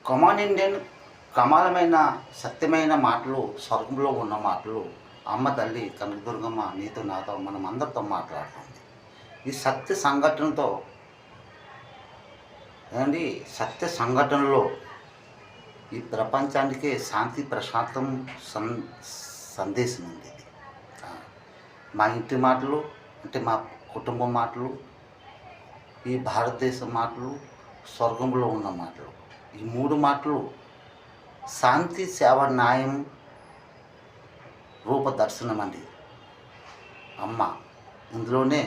కమాన్ Indian కమాలమైన సత్యమైన మాటలు, స్వర్గంలో ఉన్న మాటలు అమ్మ తల్లి కనకదుర్గమ్మ నీతో నాతో మనం అందరితో మాట్లాడుతుంది. ఈ సత్య సంఘటనతో ఏమండి, సత్య సంఘటనలో ఈ ప్రపంచానికే శాంతి ప్రశాంతం సందేశం ఉంది ఇది. మా ఇంటి మాటలు అంటే మా కుటుంబం మాటలు, ఈ భారతదేశం మాటలు, స్వర్గంలో ఉన్న మాటలు, ఈ మూడు మాటలు శాంతి సేవ న్యాయం రూపదర్శనం అండి అమ్మ. ఇందులోనే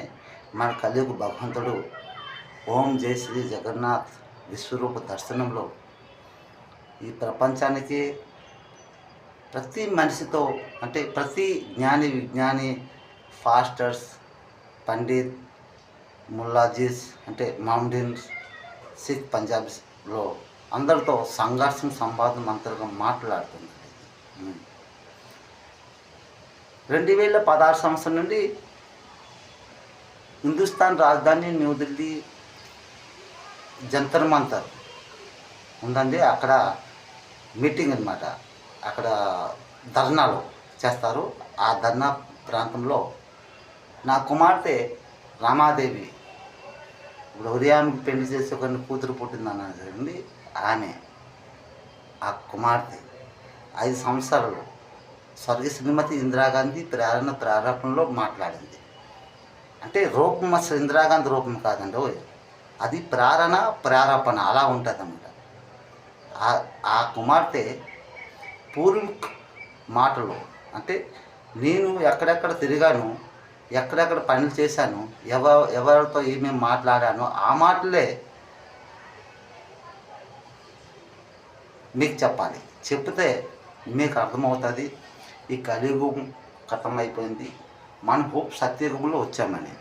మన కలియుగ భగవంతుడు ఓం జై శ్రీ జగన్నాథ్ విశ్వరూప దర్శనంలో ఈ ప్రపంచానికి ప్రతి మనిషితో అంటే ప్రతి జ్ఞాని విజ్ఞాని ఫాస్టర్స్ పండిత్ ముల్లాజీస్ అంటే మౌండిన్స్ సిక్ పంజాబ్స్లో అందరితో సంఘర్షణ సంవాదం అంతర్గా మాట్లాడుతుంది. 2016 సంవత్సరం నుండి హిందుస్థాన్ రాజధాని న్యూఢిల్లీ జంతర్ మంతర్ ఉందండి. అక్కడ మీటింగ్ అనమాట. అక్కడ ధర్నాలు చేస్తారు. ఆ ధర్నా ప్రాంతంలో నా కుమార్తె రామాదేవి ఇప్పుడు ఉదయానికి పెళ్లి చేసి ఒక కూతురు పుట్టిందన్నది ఆమె, ఆ కుమార్తె 5 సంవత్సరాలు స్వర్గీయ శ్రీమతి ఇందిరాగాంధీ ప్రారంభంలో మాట్లాడింది. అంటే రూపం అసలు ఇందిరాగాంధీ రూపం కాదండి, అది ప్రారంభణ అలా ఉంటుంది అన్నమాట. ఆ కుమార్తె పూర్వీక్ మాటలు అంటే నేను ఎక్కడెక్కడ తిరిగాను, ఎక్కడెక్కడ పనులు చేశాను, ఎవరితో ఏమేమి మాట్లాడాను, ఆ మాటలే మీకు చెప్పాలి. చెప్తే మీకు అర్థమవుతుంది ఈ కలియుగం ఖతమైపోయింది, మనం సత్యయుగంలో వచ్చామని.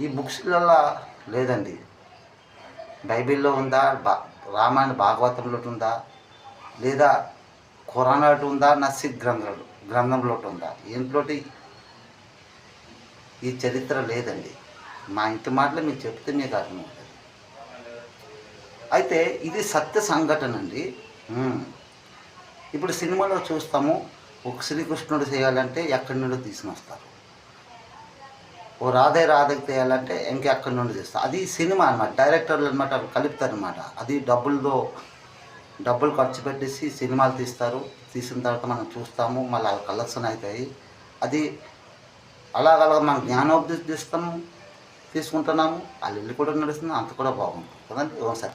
ఈ బుక్స్లలో లేదండి. బైబిల్లో ఉందా, రామాయణ భాగవతంలో ఉందా, లేదా ఖురాన్లో ఉందా, నసిక్ గ్రంథంలో ఉందా, ఇంట్లోటి ఈ చరిత్ర లేదండి. మా ఇంటి మాటలు మీకు చెప్తే మీకు అర్థమవుతుంది. అయితే ఇది సత్య సంఘటన అండి. ఇప్పుడు సినిమాలో చూస్తాము, ఒక శ్రీకృష్ణుడు చేయాలంటే ఎక్కడి నుండి తీసుకుని వస్తారు, ఓ రాధకి చేయాలంటే ఇంకెక్కడి నుండి చేస్తారు. అది సినిమా అనమాట. డైరెక్టర్లు అనమాట కలుపుతారనమాట. అది డబ్బులు ఖర్చు పెట్టేసి సినిమాలు తీస్తారు. తీసిన తర్వాత మనం చూస్తాము, మళ్ళీ కలెక్షన్ అవుతాయి. అది అలాగ మనం జ్ఞానోపదేశం తీసుకుంటున్నాము, వాళ్ళు ఇల్లు కూడా నడుస్తుంది, అంత కూడా బాగుంటుంది కదండి. ఒకసారి